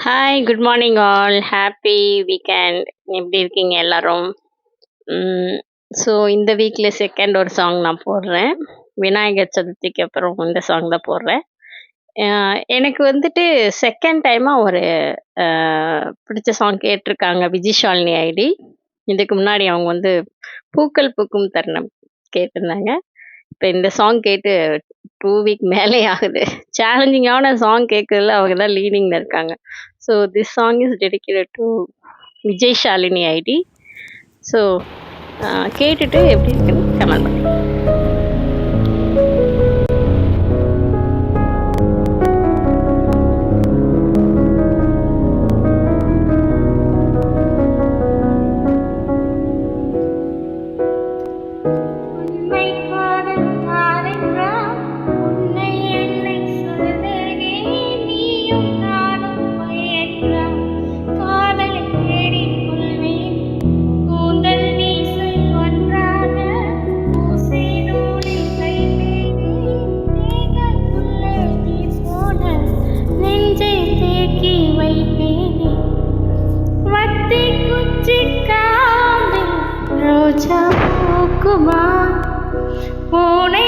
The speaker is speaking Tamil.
Hi, good morning all. Happy weekend. எப்படி இருக்கீங்க எல்லாரும்? ஸோ இந்த வீக்ல செகண்ட் ஒரு சாங் நான் போடுறேன். விநாயகர் சதுர்த்திக்கு அப்புறம் இந்த சாங் தான் போடுறேன். எனக்கு வந்துட்டு செகண்ட் டைமா ஒரு அ பிடிச்ச சாங் கேட்டிருக்காங்க விஜய் ஐடி. இதுக்கு முன்னாடி அவங்க வந்து பூக்கள் பூக்கும் தருணம் கேட்டிருந்தாங்க. இப்ப இந்த சாங் கேட்டு 2 வீக் மேலே ஆகுது. சேலஞ்சிங்கான சாங் கேட்கறதுல அவங்க தான் லீடிங்ல இருக்காங்க. So this song is dedicated to Vijay Shalini ID. So கேட்டுட்டு எப்படி இருக்குன்னு கமெண்ட் பண்ணுங்க. உன்னை காதல் யாரென்றால் உன்னை என்னை சொல்லுதே நீயும் நானும் பொய் என்றால் காதலை தேடிக் கொள்வேன் கூந்தல் மீசை ஒன்றாக ஊசி நூலில் தைத்தேனே தேகத்துள்ளே நீ போன நெஞ்சை தேக்கி வைப்பேனே வத்தி குச்சி காம்பில் ரோஜா பூக்குமா பூனை